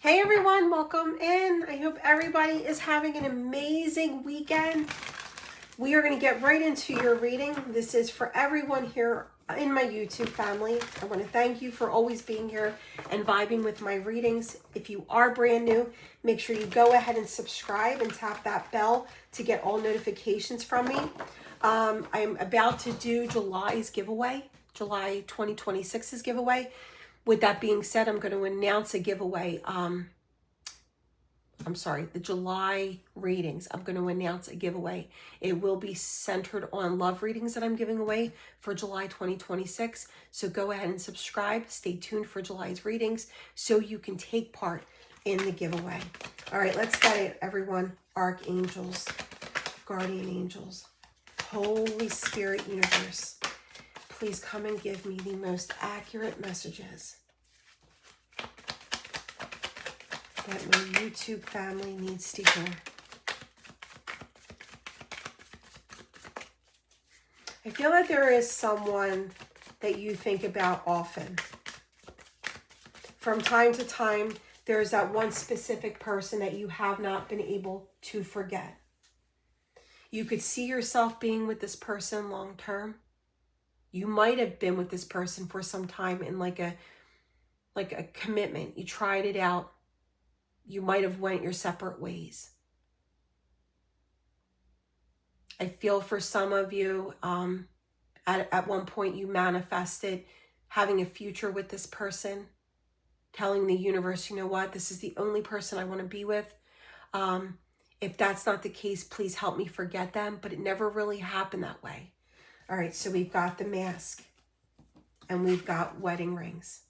Hey everyone, welcome in. I hope everybody is having an amazing weekend. We are going to get right into your reading. This is for everyone here in my YouTube family. I want to thank you for always being here and vibing with my readings. If you are brand new, make sure you go ahead and subscribe and tap that bell to get all notifications from me. I'm about to do July's giveaway, July 2026's giveaway. With that being said, I'm going to announce a giveaway. The July readings. I'm going to announce a giveaway. It will be centered on love readings that I'm giving away for July 2026. So go ahead and subscribe. Stay tuned for July's readings so you can take part in the giveaway. All right, let's get it, everyone. Archangels, guardian angels, Holy Spirit universe, please come and give me the most accurate messages that my YouTube family needs to hear. I feel like there is someone that you think about often. From time to time, there's that one specific person that you have not been able to forget. You could see yourself being with this person long term. You might have been with this person for some time in like a commitment. You tried it out. You might have went your separate ways. I feel for some of you, at one point you manifested having a future with this person, telling the universe, you know what, this is the only person I want to be with. If that's not the case, please help me forget them. But it never really happened that way. All right, so we've got the mask and we've got wedding rings.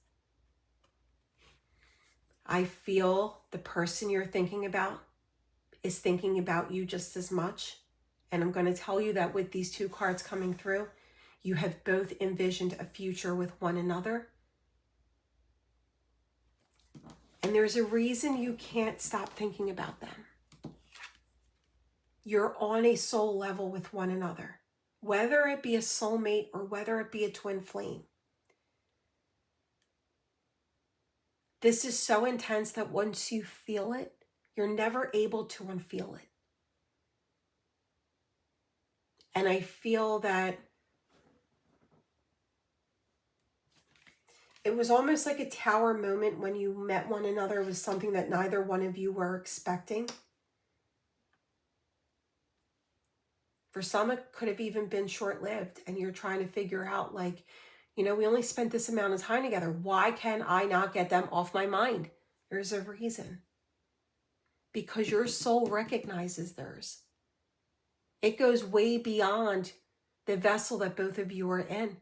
I feel the person you're thinking about is thinking about you just as much. And I'm going to tell you that with these two cards coming through, you have both envisioned a future with one another. And there's a reason you can't stop thinking about them. You're on a soul level with one another, whether it be a soulmate or whether it be a twin flame. This is so intense that once you feel it, you're never able to unfeel it. And I feel that it was almost like a tower moment when you met one another. It was something that neither one of you were expecting. For some, it could have even been short-lived, and you're trying to figure out, like, you know, we only spent this amount of time together. Why can I not get them off my mind? There's a reason. Because your soul recognizes theirs. It goes way beyond the vessel that both of you are in.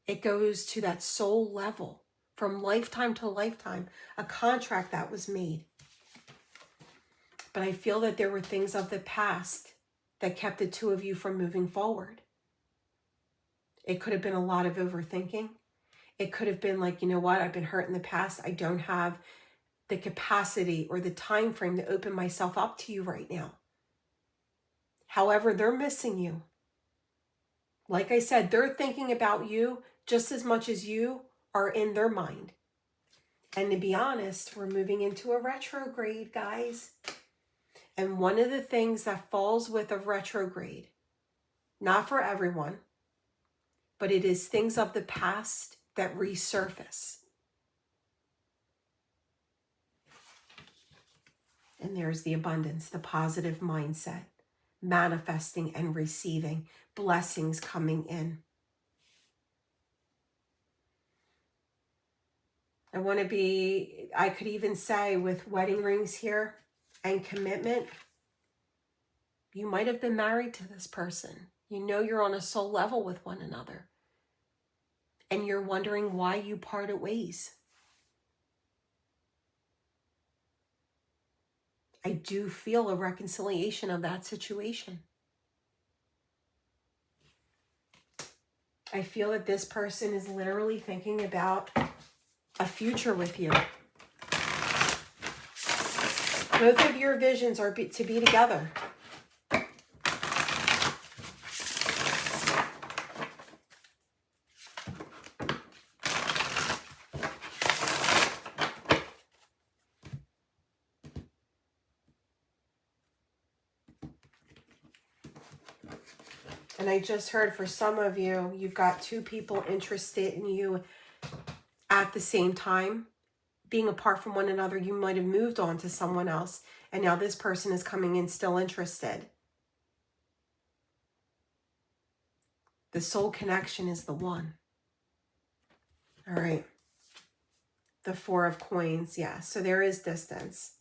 It goes to that soul level, from lifetime to lifetime, a contract that was made. But I feel that there were things of the past that kept the two of you from moving forward. It could have been a lot of overthinking. It could have been like, you know what, I've been hurt in the past. I don't have the capacity or the time frame to open myself up to you right now. However, they're missing you. Like I said, they're thinking about you just as much as you are in their mind. And to be honest, we're moving into a retrograde, guys. And one of the things that falls with a retrograde, not for everyone, but it is things of the past that resurface. And there's the abundance, the positive mindset, manifesting and receiving, blessings coming in. I could even say with wedding rings here and commitment, you might have been married to this person. You know you're on a soul level with one another. And you're wondering why you parted ways. I do feel a reconciliation of that situation. I feel that this person is literally thinking about a future with you. Both of your visions are to be together. And I just heard for some of you, you've got two people interested in you at the same time. Being apart from one another, you might have moved on to someone else. And now this person is coming in still interested. The soul connection is the one. All right. The Four of Coins. Yeah. So there is distance.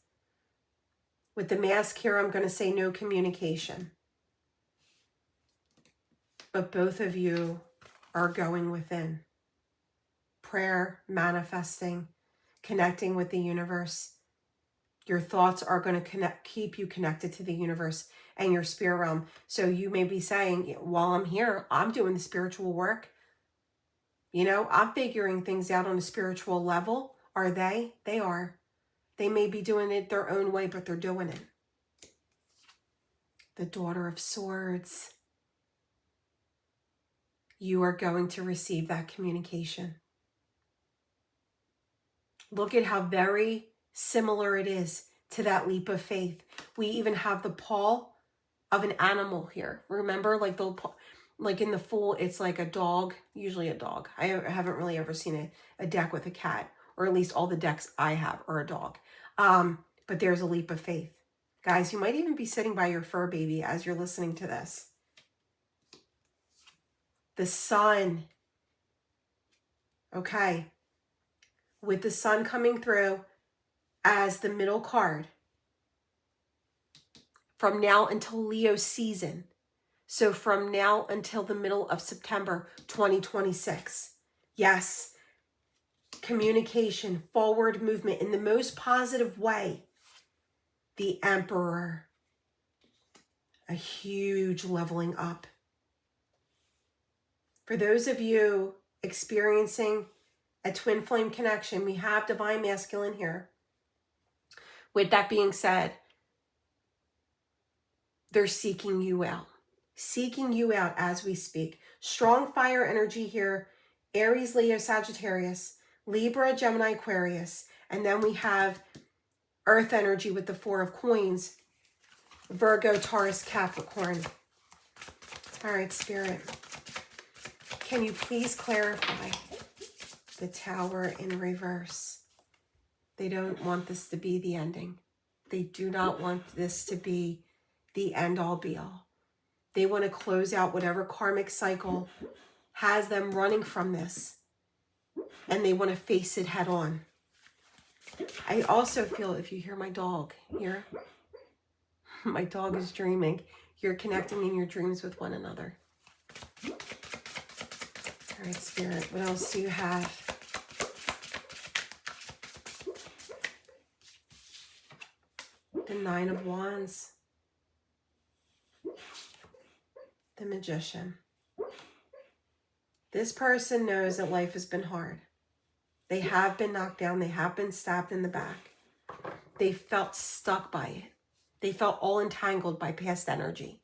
With the mask here, I'm going to say no communication. But both of you are going within. Prayer, manifesting, connecting with the universe. Your thoughts are going to keep you connected to the universe and your spirit realm. So you may be saying, while I'm here, I'm doing the spiritual work. You know, I'm figuring things out on a spiritual level. Are they? They are. They may be doing it their own way, but they're doing it. The Daughter of Swords. You are going to receive that communication. Look at how very similar it is to that leap of faith. We even have the paw of an animal here. Remember, like in the Fool, it's like a dog, usually a dog. I haven't really ever seen a deck with a cat, or at least all the decks I have are a dog. But there's a leap of faith. Guys, you might even be sitting by your fur baby as you're listening to this. The Sun. Okay. With the Sun coming through as the middle card. From now until Leo season. So from now until the middle of September 2026. Yes. Communication, forward movement in the most positive way. The Emperor. A huge leveling up. For those of you experiencing a twin flame connection, we have divine masculine here. With that being said, they're seeking you out. Seeking you out as we speak. Strong fire energy here. Aries, Leo, Sagittarius, Libra, Gemini, Aquarius. And then we have earth energy with the Four of Coins. Virgo, Taurus, Capricorn. All right, Spirit. Can you please clarify the Tower in reverse? They don't want this to be the ending. They do not want this to be the end-all be-all. They want to close out whatever karmic cycle has them running from this. And they want to face it head on. I also feel, if you hear my dog here, my dog is dreaming. You're connecting in your dreams with one another. All right, Spirit, what else do you have? The Nine of Wands. The Magician. This person knows that life has been hard. They have been knocked down. They have been stabbed in the back. They felt stuck by it. They felt all entangled by past energy.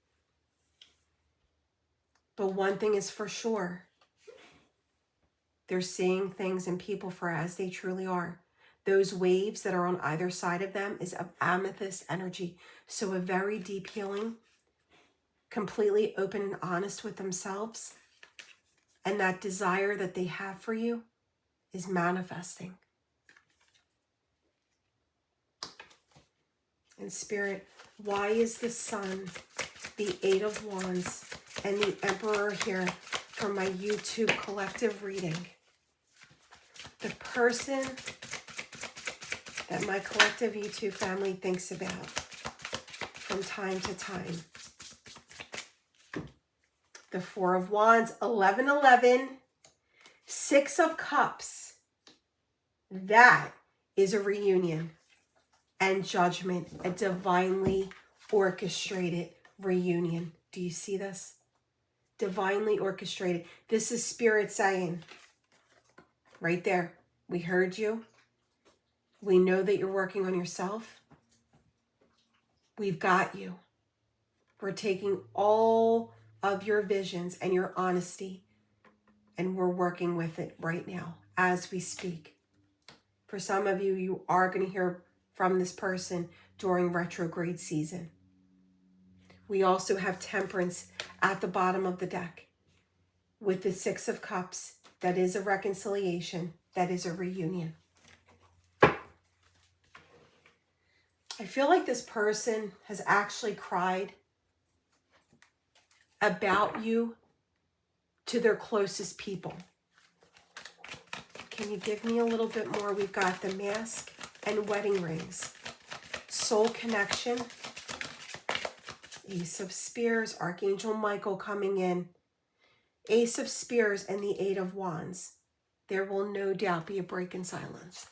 But one thing is for sure. They're seeing things and people for as they truly are. Those waves that are on either side of them is of amethyst energy. So a very deep healing, completely open and honest with themselves. And that desire that they have for you is manifesting. In Spirit, why is the Sun, the Eight of Wands, and the Emperor here for my YouTube collective reading? The person that my collective YouTube family thinks about from time to time. The Four of Wands, 1111, Six of Cups. That is a reunion and judgment, a divinely orchestrated reunion. Do you see this? Divinely orchestrated. This is Spirit saying, right there, we heard you. We know that you're working on yourself. We've got you. We're taking all of your visions and your honesty, and we're working with it right now as we speak. For some of you, you are going to hear from this person during retrograde season. We also have Temperance at the bottom of the deck with the Six of Cups. That is a reconciliation. That is a reunion. I feel like this person has actually cried about you to their closest people. Can you give me a little bit more? We've got the Mask and wedding rings. Soul connection. Ace of Spears, Archangel Michael coming in. Ace of Spears and the Eight of Wands. There will no doubt be a break in silence.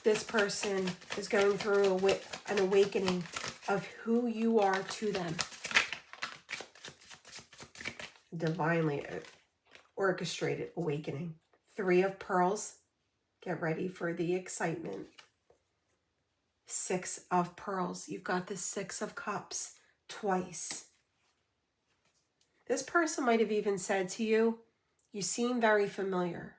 This person is going through an awakening of who you are to them. Divinely orchestrated awakening. Three of Pearls. Get ready for the excitement. Six of Pearls. You've got the Six of Cups twice. This person might have even said to you, you seem very familiar.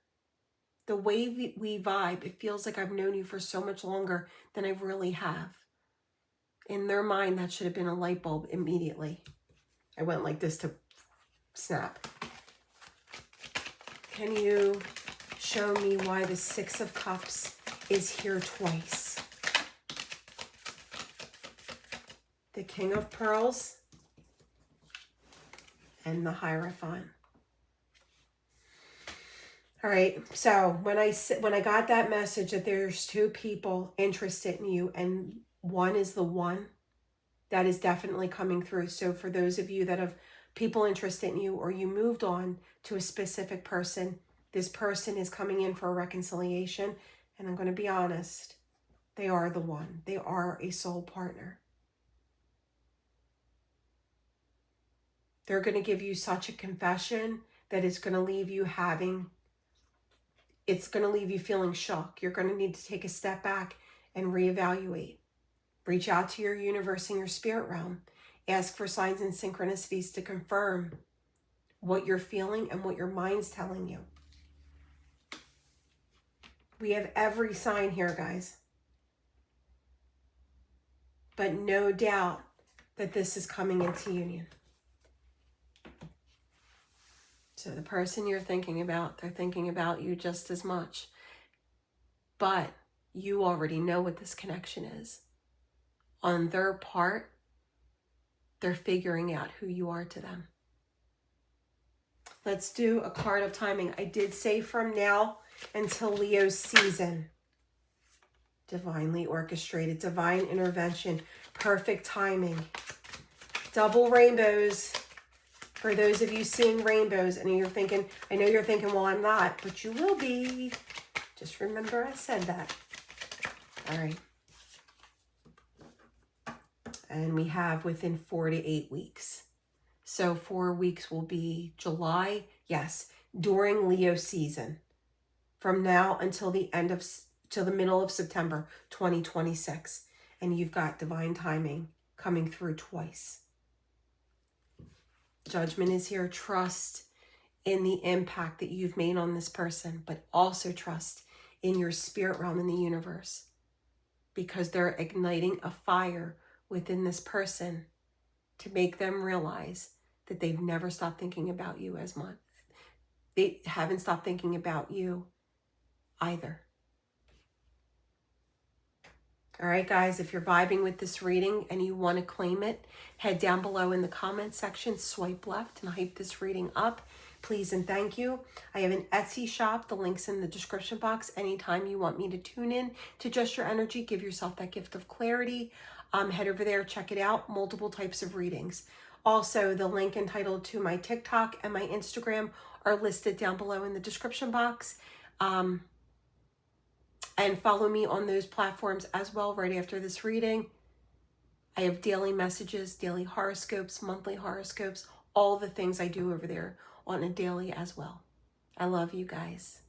The way we vibe, it feels like I've known you for so much longer than I really have. In their mind, that should have been a light bulb immediately. I went like this to snap. Can you show me why the Six of Cups is here twice? The King of Pearls and the Hierophant. All right, so when I got that message that there's two people interested in you and one is the one, that is definitely coming through. So for those of you that have people interested in you or you moved on to a specific person, this person is coming in for a reconciliation. And I'm going to be honest, they are the one. They are a soul partner. They're going to give you such a confession that it's going to leave you it's going to leave you feeling shock. You're going to need to take a step back and reevaluate. Reach out to your universe and your spirit realm. Ask for signs and synchronicities to confirm what you're feeling and what your mind's telling you. We have every sign here, guys. But no doubt that this is coming into union. So the person you're thinking about, they're thinking about you just as much. But you already know what this connection is. On their part, they're figuring out who you are to them. Let's do a card of timing. I did say from now until Leo's season. Divinely orchestrated, divine intervention, perfect timing. Double rainbows. For those of you seeing rainbows and you're thinking, I know you're thinking, well, I'm not, but you will be. Just remember I said that. All right. And we have within 4 to 8 weeks. So 4 weeks will be July. Yes, during Leo season. From now until the middle of September 2026. And you've got divine timing coming through twice. Judgment is here. Trust in the impact that you've made on this person, but also trust in your spirit realm in the universe, because they're igniting a fire within this person to make them realize that they've never stopped thinking about you as much. They haven't stopped thinking about you either. All right, guys, if you're vibing with this reading and you want to claim it, head down below in the comments section, swipe left and hype this reading up. Please and thank you. I have an Etsy shop. The link's in the description box. Anytime you want me to tune in to Just Your Energy, give yourself that gift of clarity, head over there, check it out. Multiple types of readings. Also, the link entitled to my TikTok and my Instagram are listed down below in the description box. And follow me on those platforms as well right after this reading. I have daily messages, daily horoscopes, monthly horoscopes, all the things I do over there on a daily as well. I love you guys.